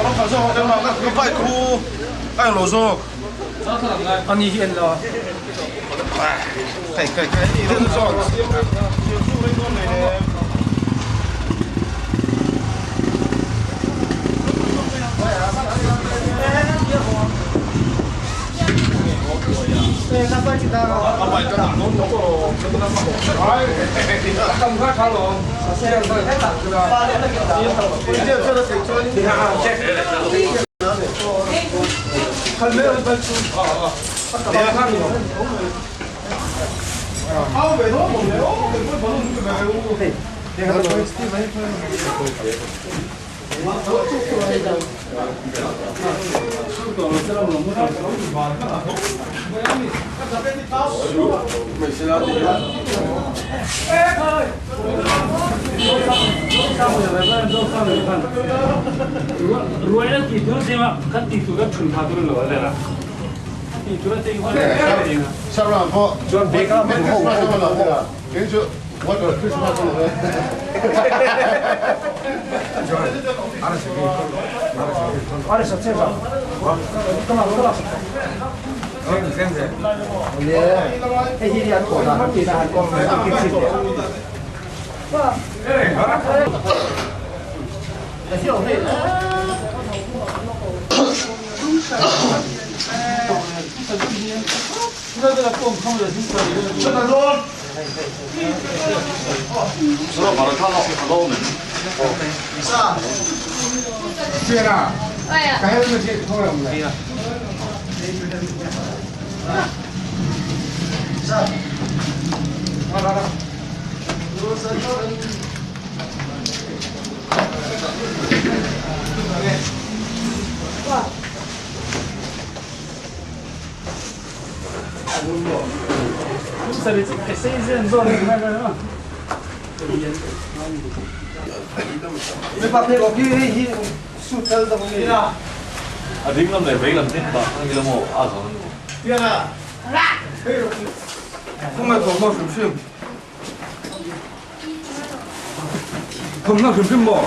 nó khảo sát đâu nào các phải khu anh lỗ rồi anh đi hiện rồi cái ý thức rồi Apa kita? Apa itu nak? Kamu kan kalau saya yang saya tak sudah. Dia sudah sesuai. Kalau memang betul. Dia kan ini. Ah, betul boleh. Oh, betul boleh. Dia kan pasti baik. Royal gitu sih mak, kan itu kan cuma dulu loh ada lah. Itu kan tinggal ada. Siapa nak? Jual beka berhubung sama lah. Ini what the Christmas on the 알았어, 제가. 끊어. 생생. 예. 해힐이 한 거다. 한끼나 한 거. 김치. 와. 예. 나 싫어. 누나들아 좀 카메라 진짜 이런. 서로 바로 타놓으면. 자. 지혜라. 왜요? 가해는 제 통화 없나? 자. 와라. 와. Mấy bác thấy có cái sụt thân tầm này nào? À đến năm này mấy lần tết bà ăn cái mồ à rồi. Tiên à? Không phải có một số phim. Không là phim bỏ.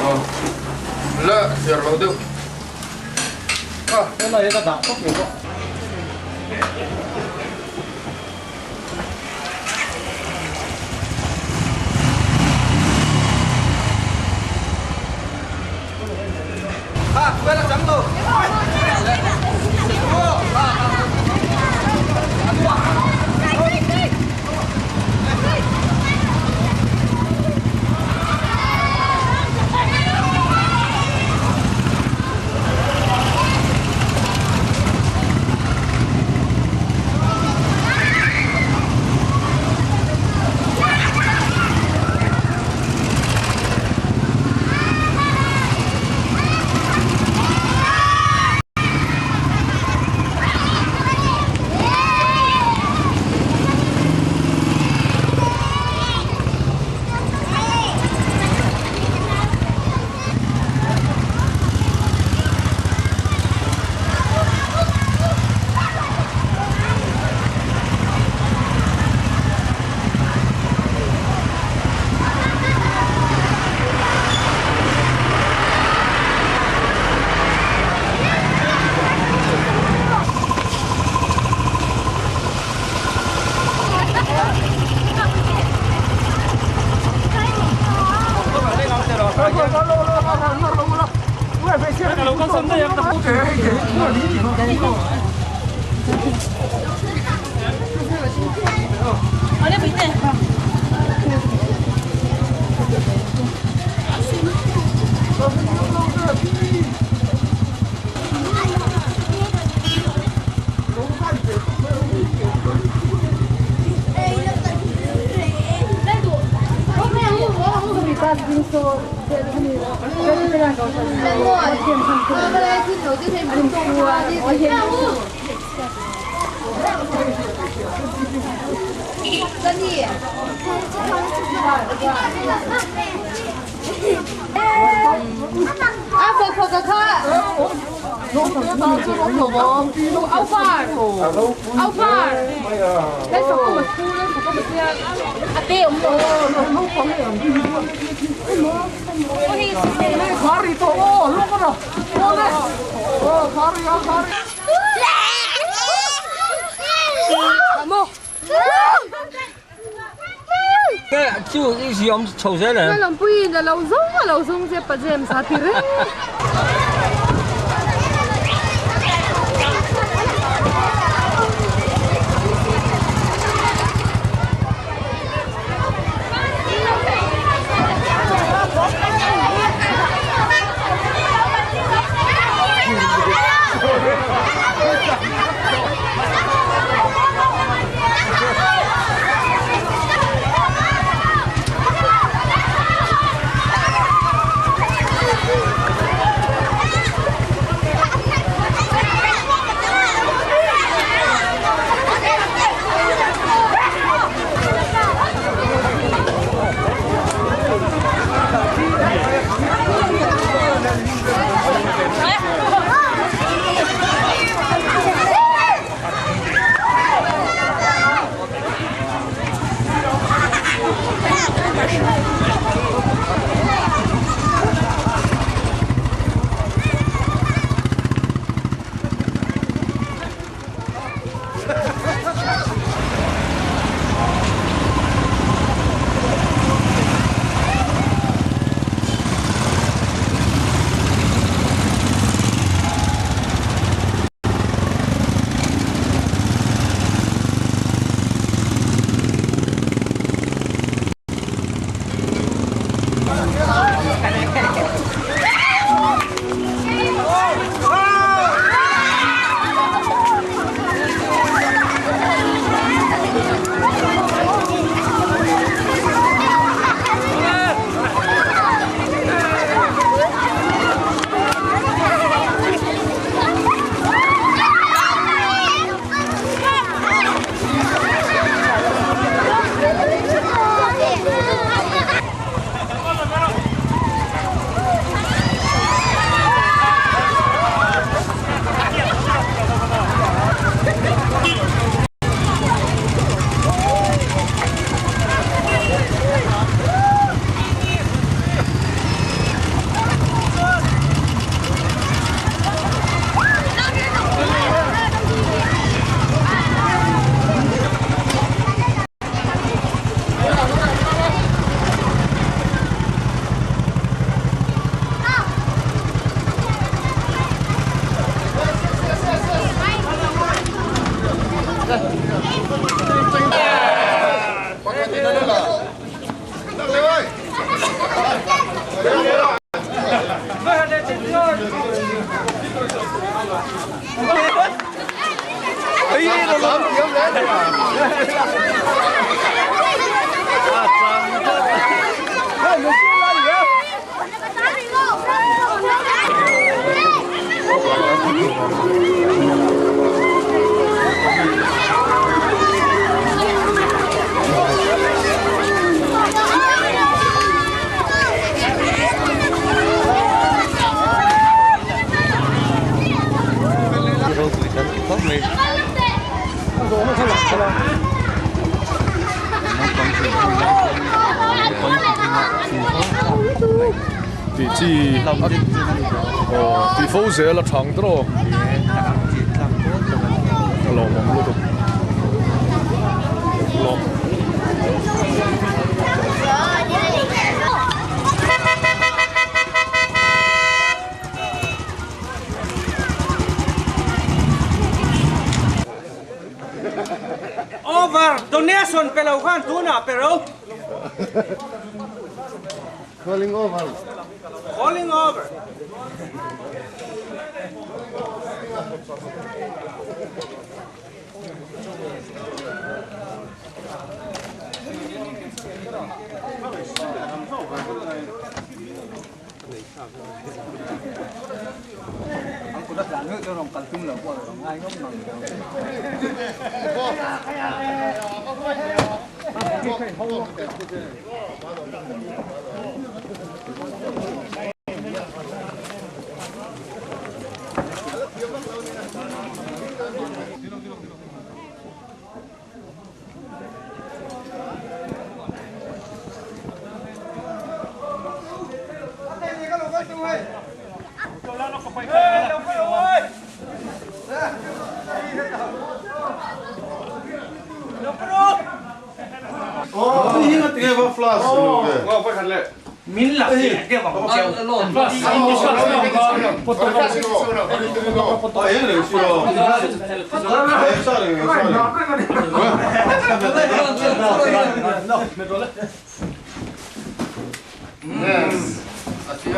Là giờ lâu được. À, cái này ta đạp tóc nhiều quá. Quay là trắng rồi. Ở đây bị thế. À, phật phật cả thơ. Áo phar. Áo phar. Đây số có một khu, đây số có một xe. À, tê ông đồ. Không có gì. Khari to, lúc đó. Khari. cái chú ý gì ông chầu thế này Cái lòng bùi là lâu giống sẽ bắt em sát rồi. Die Fose là thằng đó. Lò mỏng luôn. Lò. Over donation pelaw kan tuna pero Calling over. calling over. Aku dah jangan ke orang kaltung lah, buat orang lain kan mang. Min là gì? Cái vòng không treo. Plus, ini shot foto.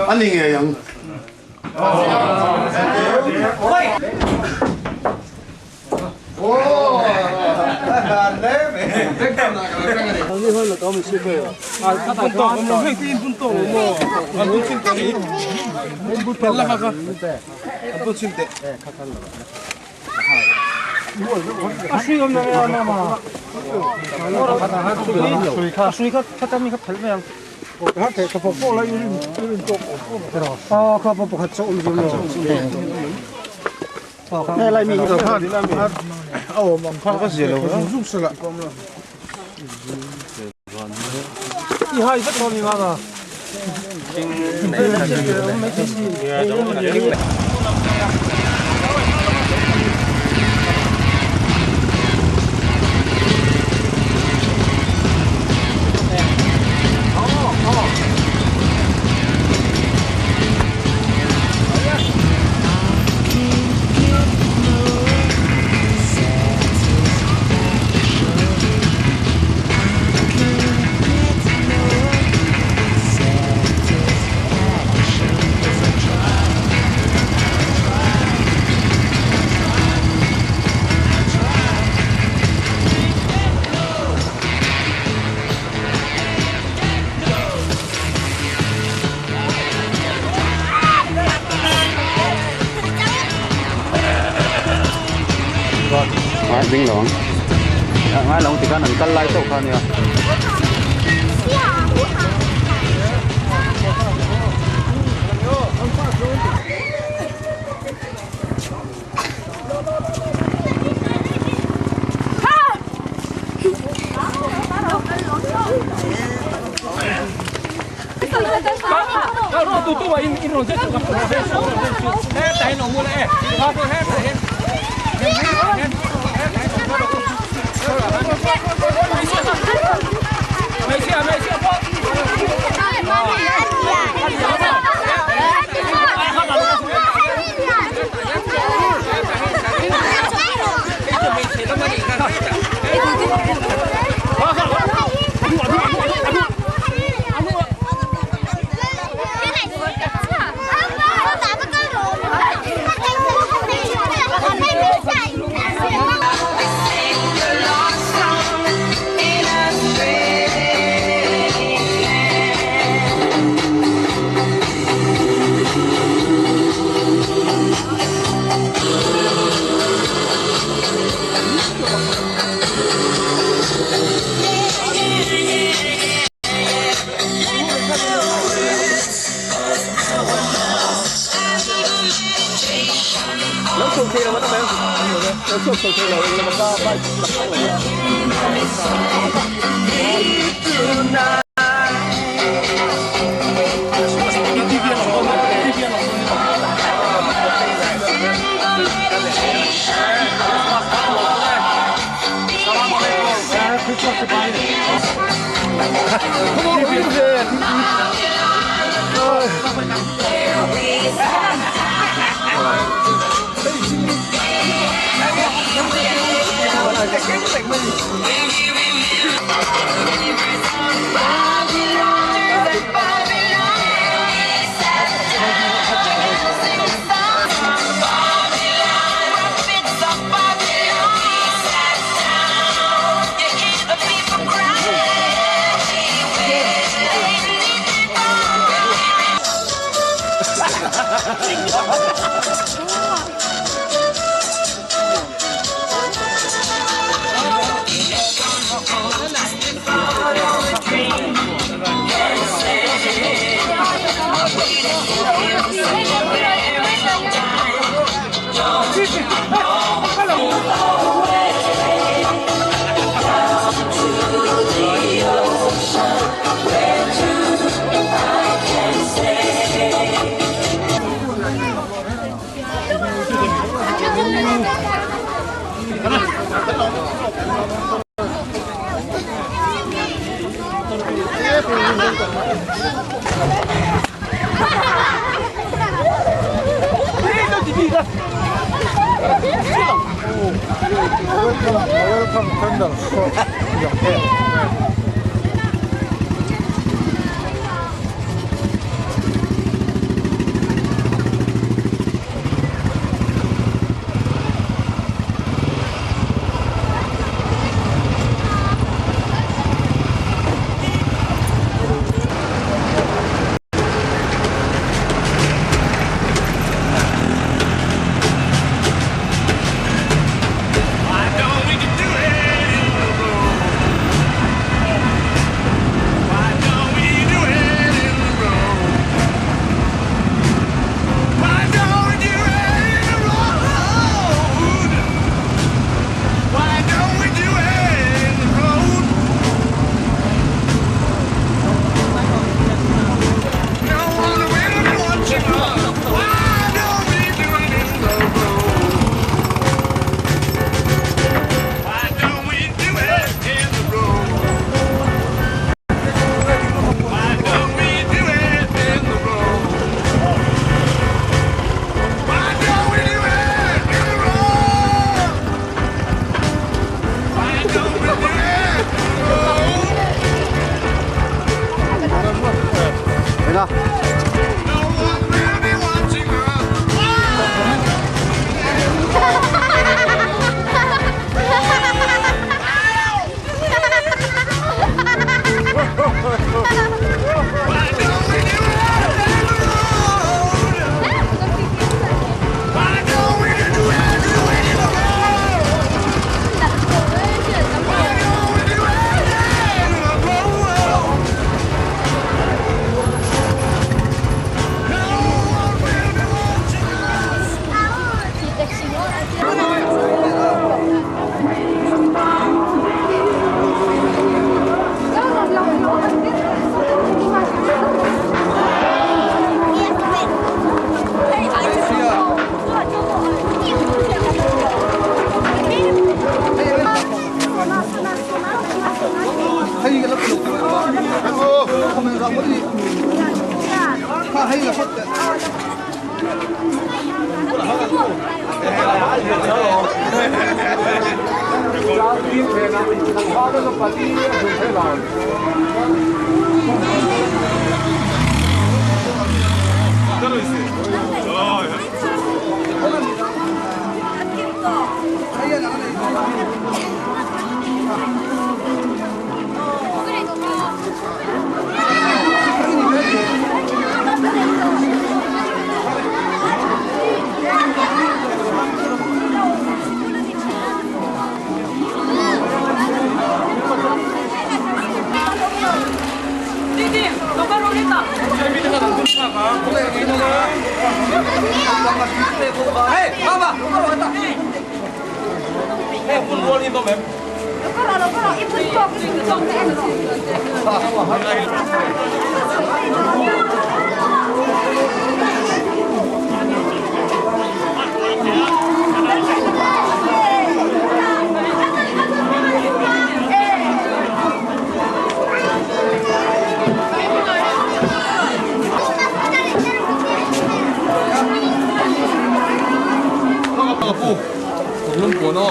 Anh đi nghềยัง วิ่งหลงง่ายหลงติดกันหนังกันไล่ตกเขาเนี่ย hay cái lớp lục không mình rộng cái gì hay là phốt Hey, mama, hey, pun boleh itu mem. Kalau ibu cok belum kono.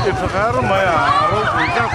Sekarang maya, orang puncak.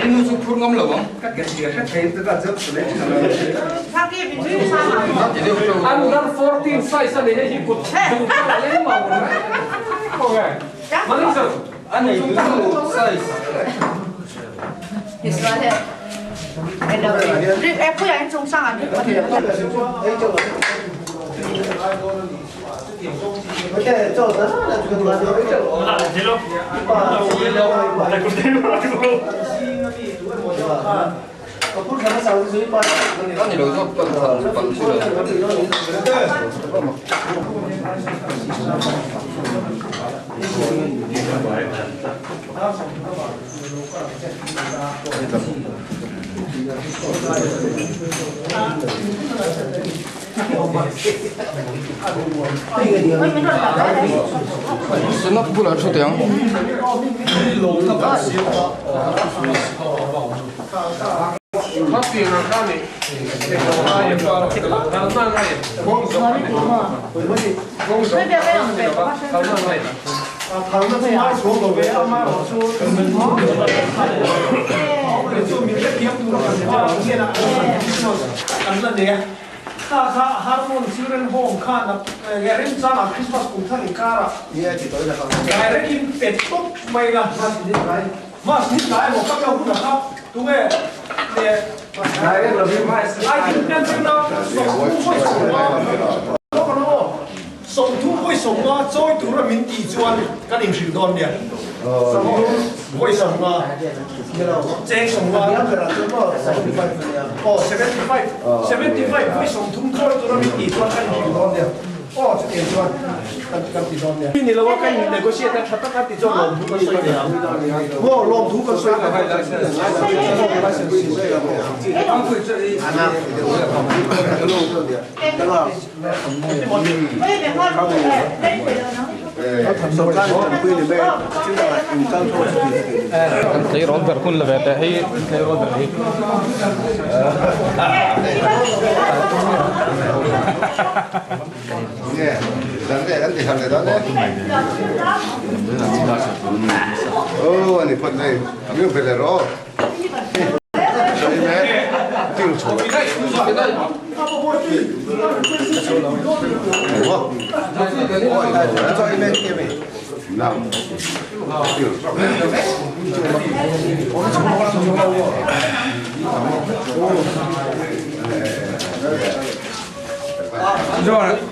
Ini super ngam lah bang. Under 14 size ada yang ikut. Lain mau. Oke. Mana itu? Ane itu size. Ane lo itu pan sudah. Senap pula sudah yang. Tapi kami. Harmon children home kan garin sana Christmas kumthani kara garin pet top mai ga mas ni kai mo ka hu na ka tu nge ne garin lo bi mai ai tin kan tin na song thu voi song ma choi tu ra min ti chuan kan in sil don dia voi song ma cheng song ma oh 75 voi song thum thoi tu ra min ti chuan kan in sil don dia oh che chuan kan ti don dia ni lo kan negotiate ta ta ti chuan lom thu kan soi dia wo lom thu kan soi Thấy rón vật kun là về thấy rón vật đi. 네, 안돼 한대 다네. 아니 펀네. 아미오 벨레로. 저희네 뒤로 쳐. 저희네 게임이. 남.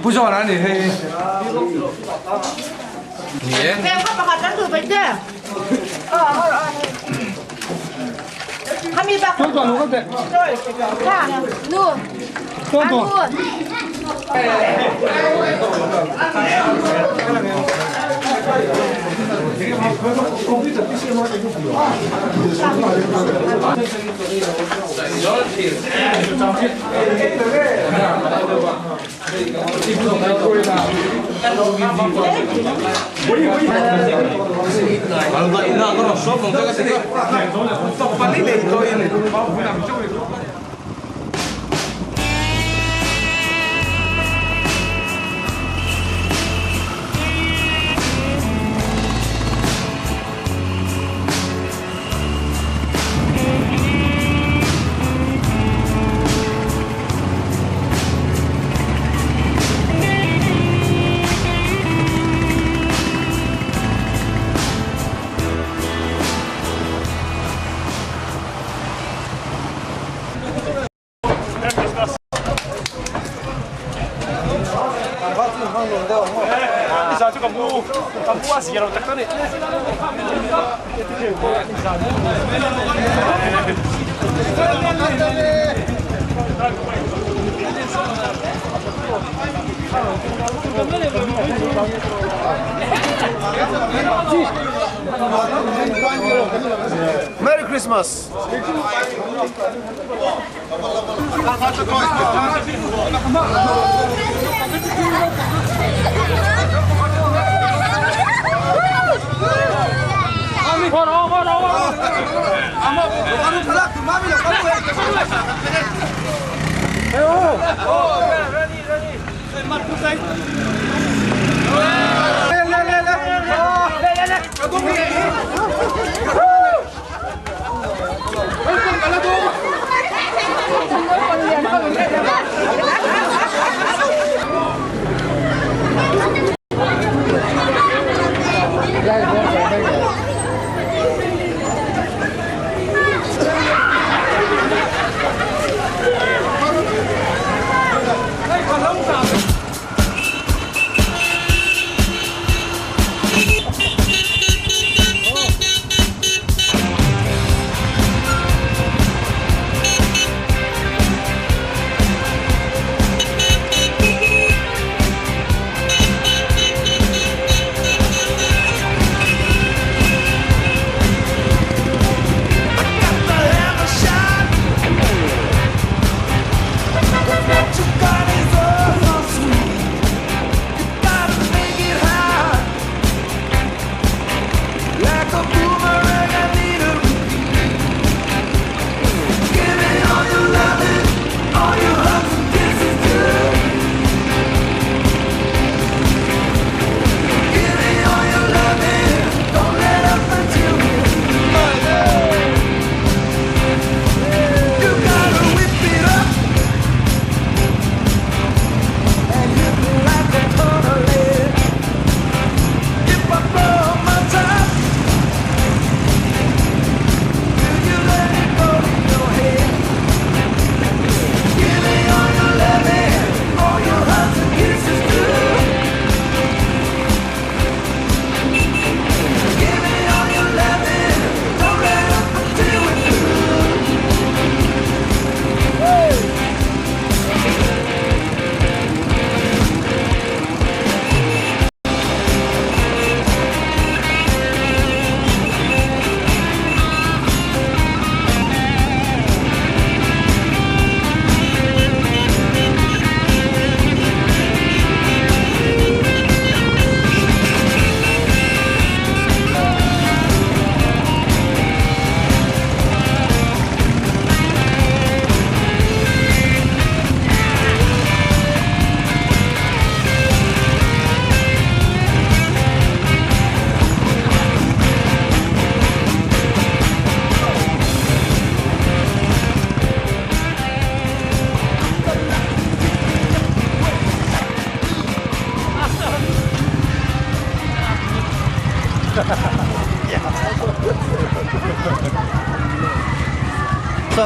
부정은 아니 해. 예. Em có bà hạt thử bánh chưa? Hami bạc. 또 안 오겠대. 자, 누. 또. kapuas ya tak kan ni. Merry Christmas.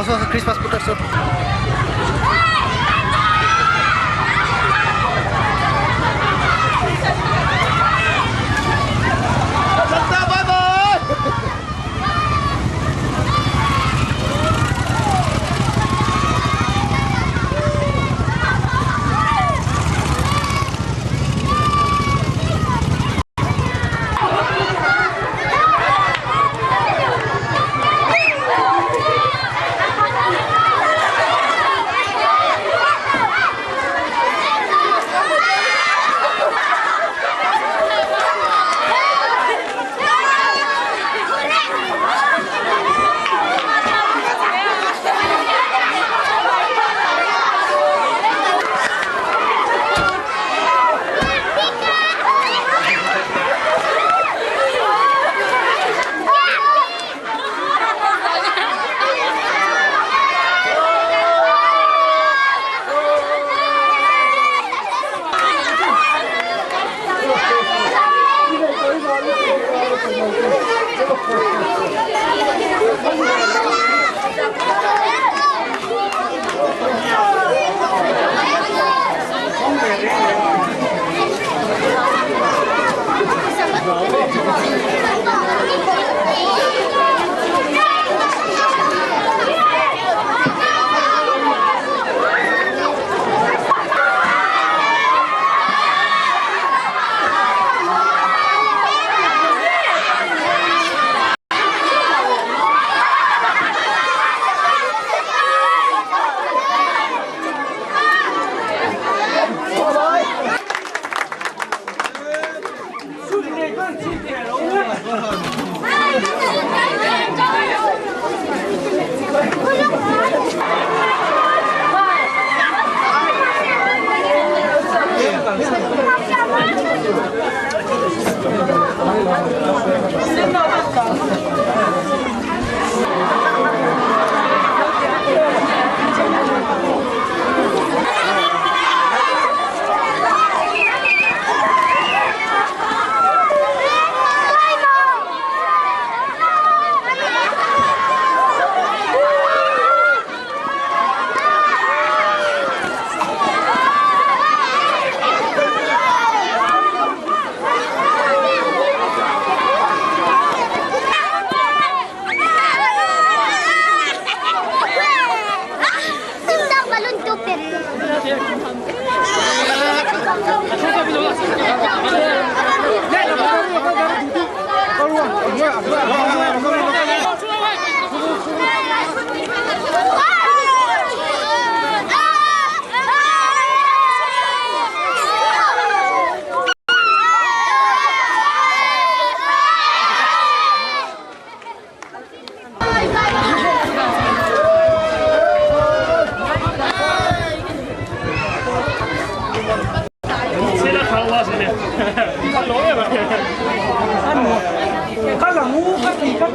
So Christmas putar so. Kan lang mo kasi kan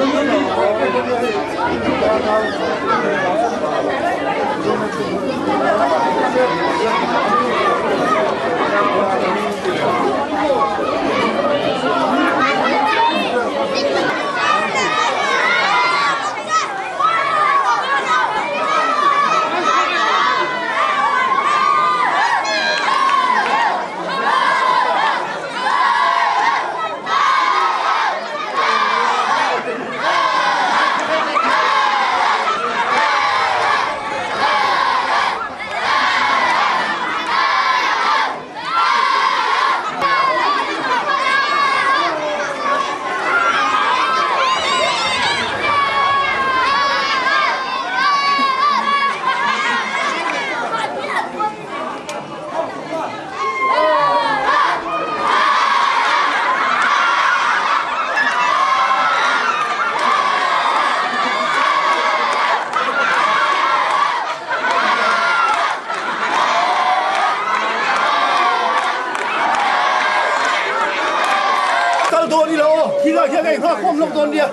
Todo ni lo, kita kita kan kom long ton dia.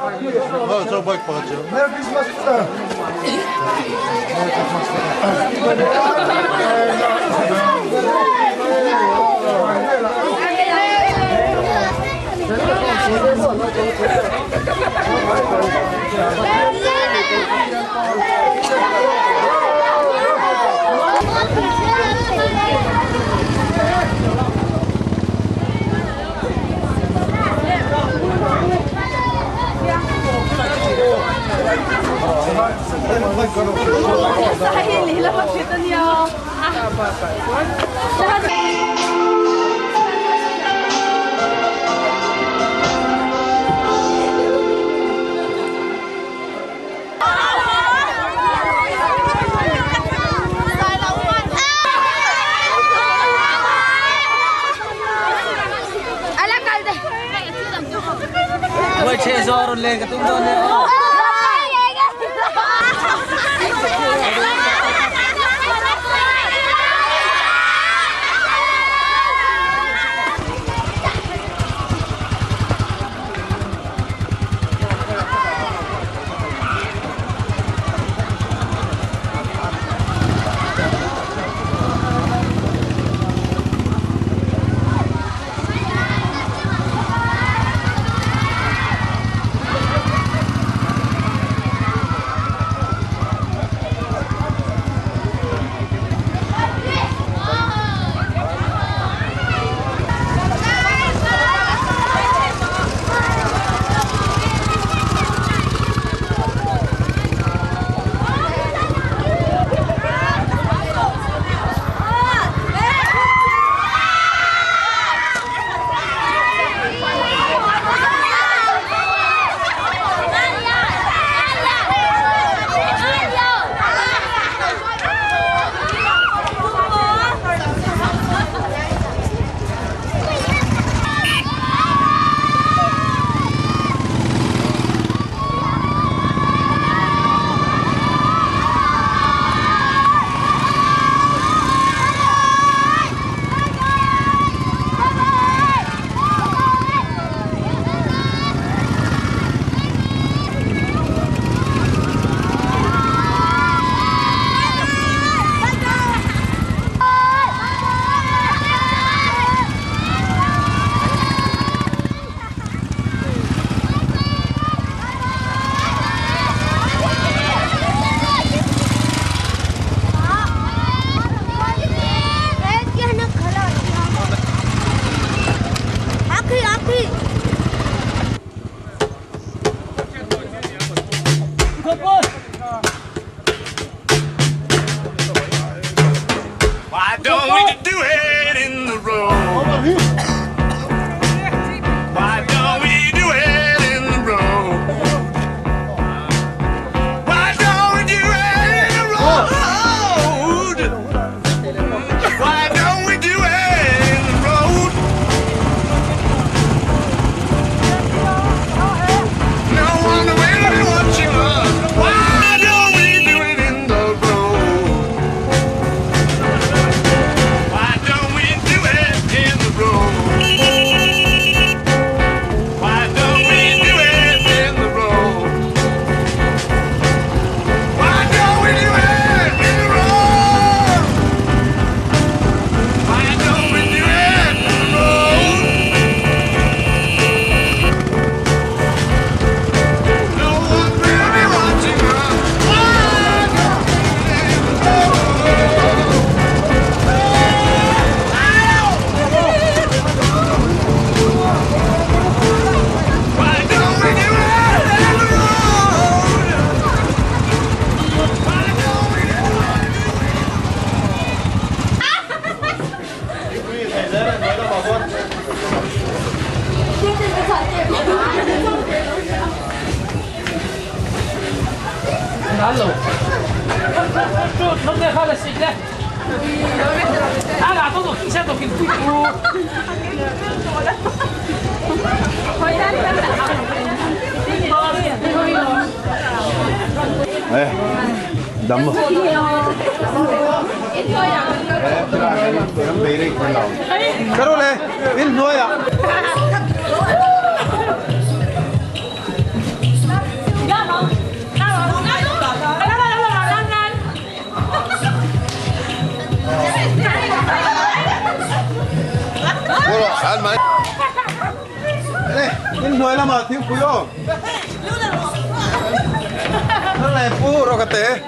저 바이크 받았죠. Merry Christmas. Mustahil, hilap kita niya. Woi, Cesar le ketum don ya. Why don't we do it in the road? Why don't we do it in the road? Why don't we do it in the road? Why don't we do it in the road? No wonder we'll be watching us. Why don't we do it in the road? Why don't we do it in the road? khá là xịn đấy. Là tôi sẽ tôi kiếm quýt luôn. Đấm rồi. Cái đó này, in nuôi à? Ăn mấy? Này, in nuôi lắm à, thiếu quý không? Nó này phu rồi cái té.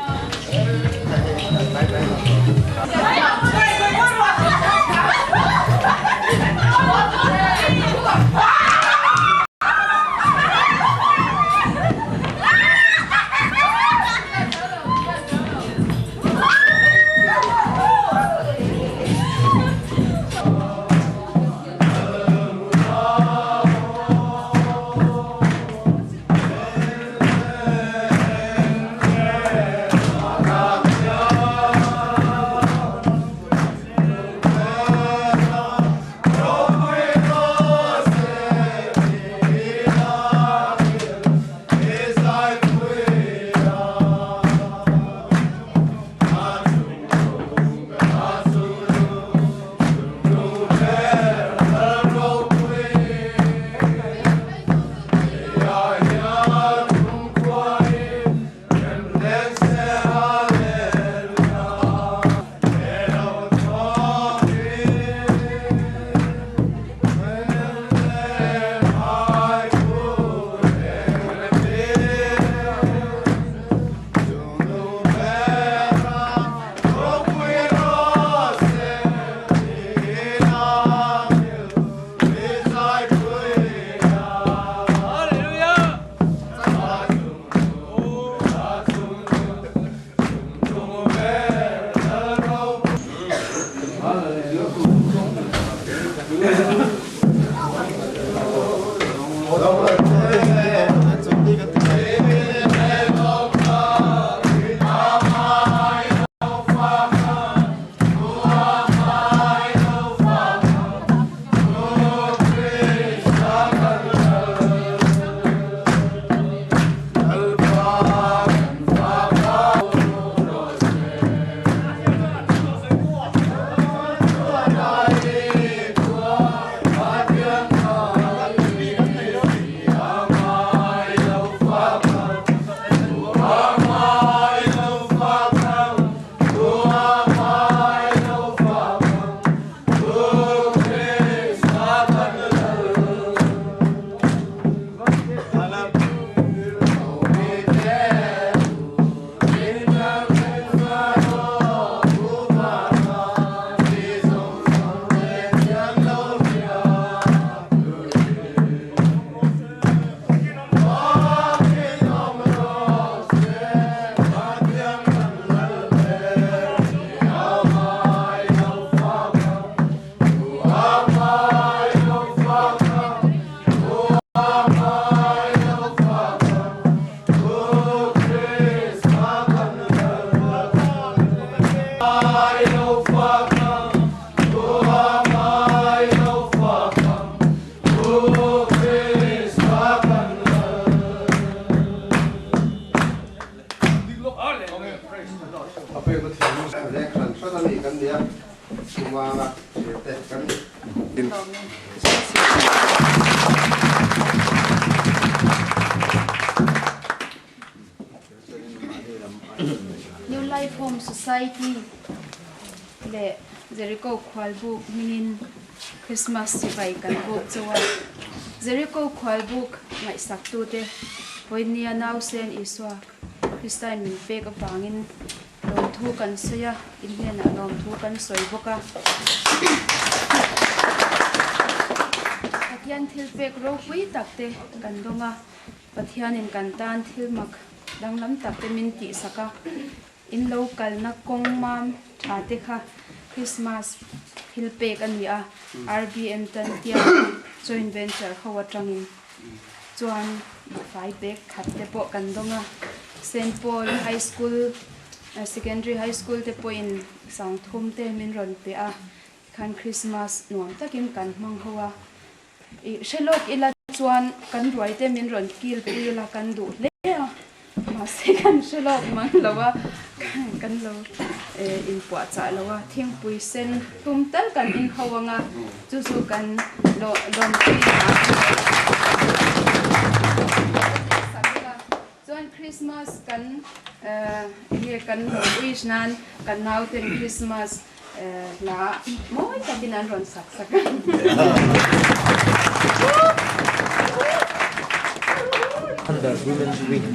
New Life Home Society le Jericho Khwalbuk minin Christmas sipai kan buk chawa Jericho Khwalbuk ngai saktu te hoinia now sen iswa Christian min pe ka pangin lom thu kan soya indian lom thu kan soi boka pathian thil pek ro pui takte kan donga pathian in kan tan thil mak danglam takte min ti saka in local na kong mam thate kha Christmas thil pek ania RBM tan tia joint venture khawa tangin chuan fai pek khatte po kan donga St Paul High School secondary high school te point sang thum te min ron pe a khan Christmas nuam takin kan mang hoa I shelok ila chuan kan ruai te min ron kil pui la kan du le ma se kan shelok mang lawa kan lo in pua cha lawa thing pui sen tum tal kan in hawanga chu chu kan lo lom ti chuan Christmas kan ye kan wish nan kan now ten Christmas la moi takin an ron sak sak Under Women's Week.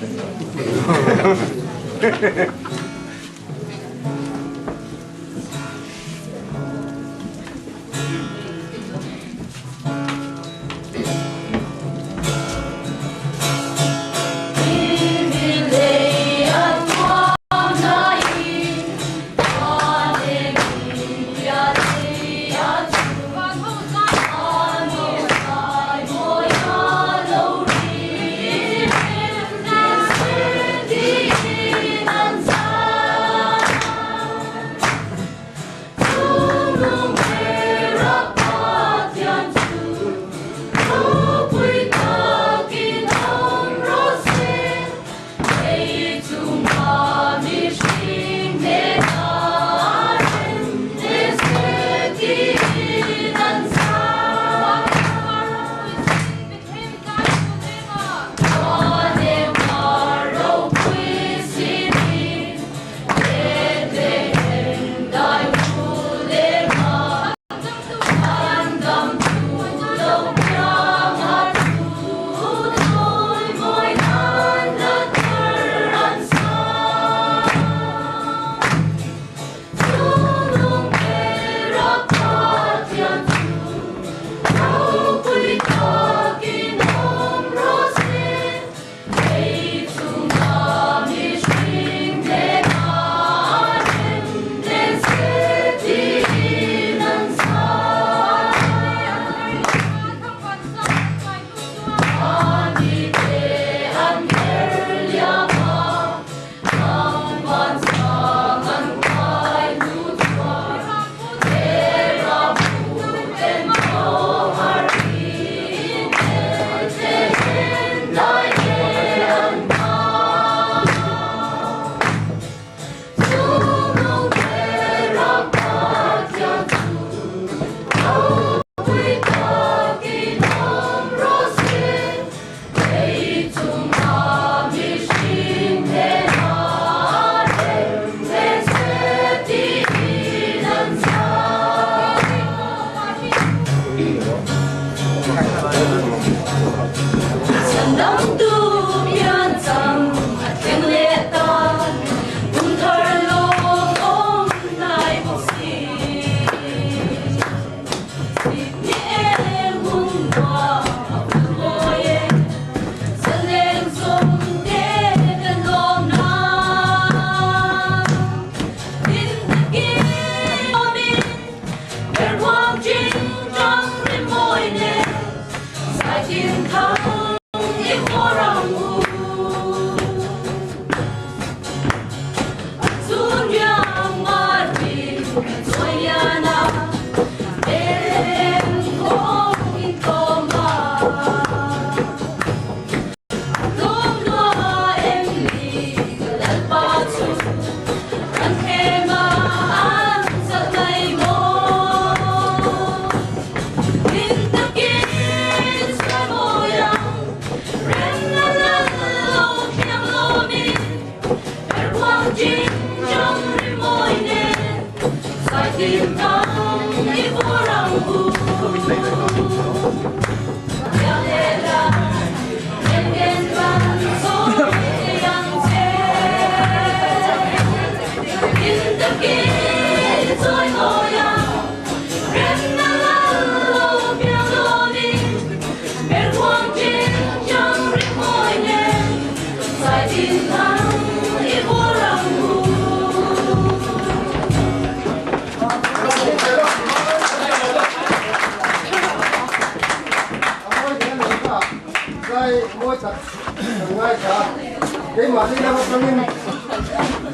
Cái mà đi đâu có nên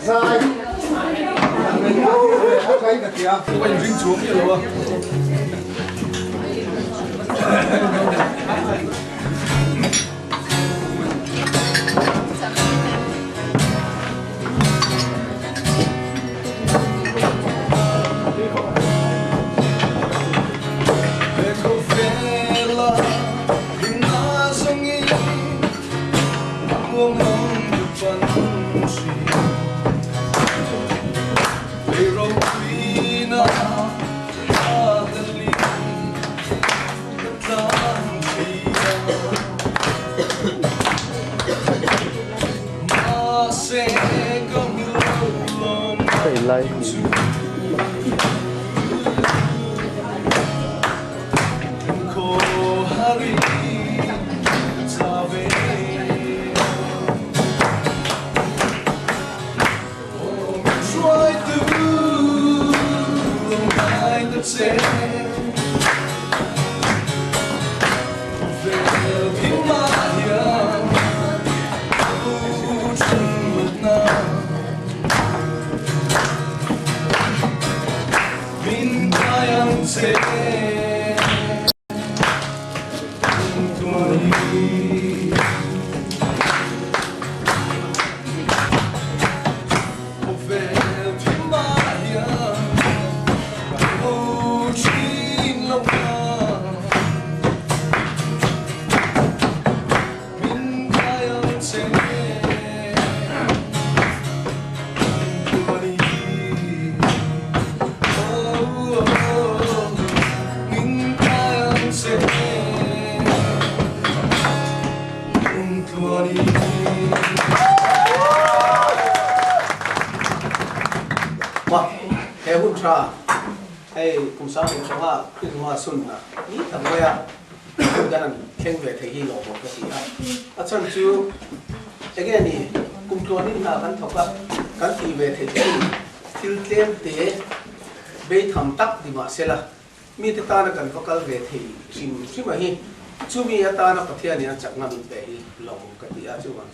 dài cái cái kia Tôi quay dính xuống như luôn. Phải lấy Hei huntra, hei kumsang yang sama kumah sunna. Ini tangga ya, jangan kengwe tehi loh berarti ya. Acan tu, again ni kumtuan ini nak kan thokak kan tiwe tehi, tiltem te, bay tham tak di masalah. Mi tetana kan fakal we tehi, sim ahi. Cumi ya tanah pertian yang cak ngam tehi loh berarti ya cuma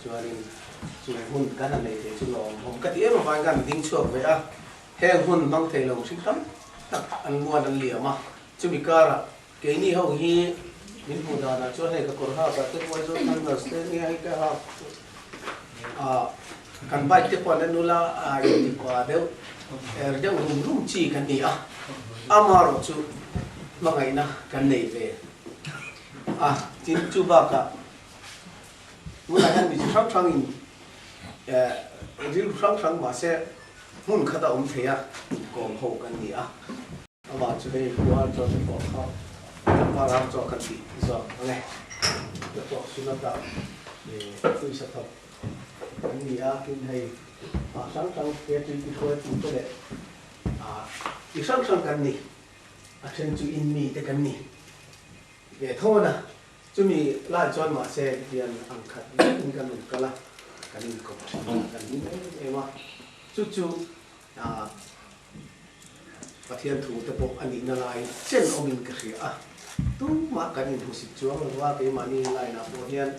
hun kan ane tehi loh berarti ya memang ding cuak we ah. Heng hun mang thầy lòng sinh tâm tak ăn mua ăn lìa mà chứ bị cara cái này hậu hi mình mua đàn cho hay cái cổ ha cái cái quay rồi thằng nào sẽ nghe cái ha căn bài tiếp quan nên là đi qua đâu đâu rung chi cái này amaro chú mà ngày na cái này về chính chú ba cả muốn là anh bị sắp sang in riêng sang mà sẽ muốn khát ông thấy còn hậu cái gì mà chú đây qua cho cái bỏ khao và làm cho cái gì rồi này được cho xin lỗi để tôi sẽ tập cái gì cái này sáng sáng cái chuyện cái thôi chúng tôi để cái sáng sáng cái gì trên chú in mi cái gì để thôi nè chú mi lại cho mà xe tiền ăn khát những cái mình cái là cái gì cũng cái gì đấy mà chúประเทศถูกแต่บอกอันนี้นั่นไงเช่นอมินกษีตุ้มมากันอินทุสิจวงว่าเป็นมันนี่ไรนะพวกเฮียน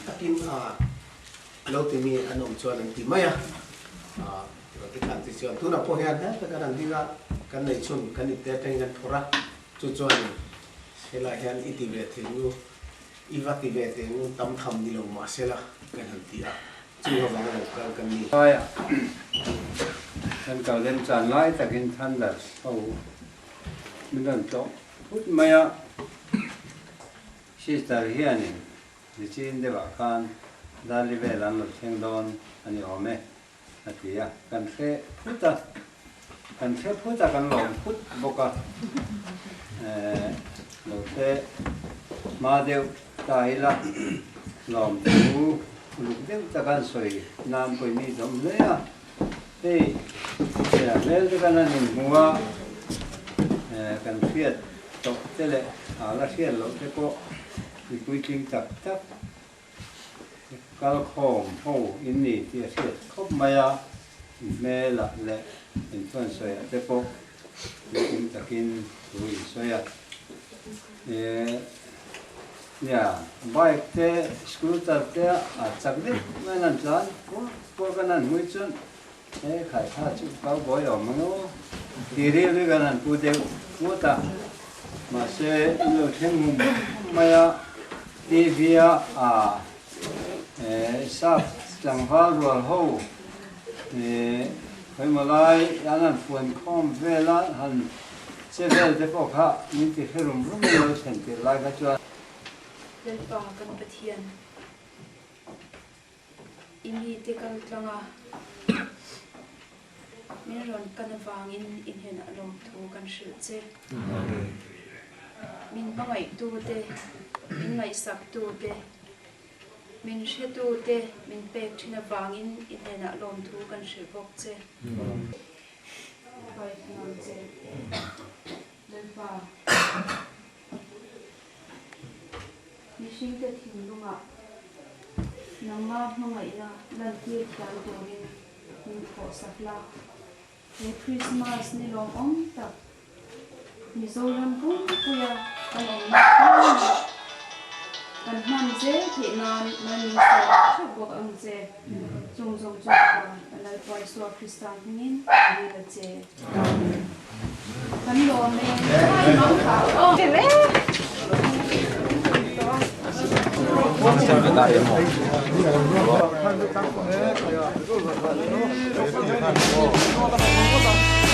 ตะกินเราที่มีอันนมชวนอันที่ไม่เราที่การที่ชวนทุนพวกเฮียนแต่กันที่ว่ากันในชนกันอีกแต่ใจกันทุระจุดชวนเวลาเฮียนอิติเบติงูอีวัติเบติงูตั้มทำนี่ลงมาเสละกันทันทีจู่เขาบอกว่ากันนี่ท่านเก่าเล่นจานไล่แต่กินท่านแบบเขาไม่ต้องจบพูดไม่อะชีสตาร์เฮียนี่ดิฉันเดี๋ยวกันดาลิเวลันหลุดเชียงดอนอันนี้เอาไหมนาทีอ่ะกันแค่พูดกันหลงพูดบอกกันหลงแค่มาเดียวตายละหลงดูลูกเดียวตะกันสวยน้ำไปนี่ดมเลยอ่ะที่เล่นด้วยกันนั่นหัวกันเฟียดตกเจเลยละเฟียดหลงแต่ก็คุยจริงจับกาลคอมโหอินนี่ที่เฟียดครบมาอ่ะแม่ละเละเป็นส่วนสวยแต่ก็กินตะกินคุยสวยเนี่ยบายเตะสกูตเตะจักรเด็กไม่นั่นจานพวกกันนั่นมุ่งจน khai thác chụp bao bồi ở mà nó thì riêng cái này phụ đều mua ta mà sẽ lưu thêm một mấy TV sắp chẳng vào rồi hậu phải mà lại anh ăn phần com về lại hắn sẽ về để phục hạ những cái hệ thống rất nhiều thành cái lại cái chuyện lên tòa cần bật hiền ini tekal tlanga min ron kan wang in hen alom thu kan shil che min bangai tu te min ngai sak tu te min she tu te min pek thina wang in hen alom thu kan shil bok che pai nam che lên pa mi sing te thing lunga nangma mangai na lan ti khal dorin min ko sakla e Christmas ni long om tak Mizoram pun puya kan om kan man je thi nan mani so bok ang je chung chung chung alai pai so Christian nin ni la je kan lo me ai mang ka o le Hãy subscribe cho kênh Ghiền Mì Gõ để không bỏ lỡ những video hấp dẫn.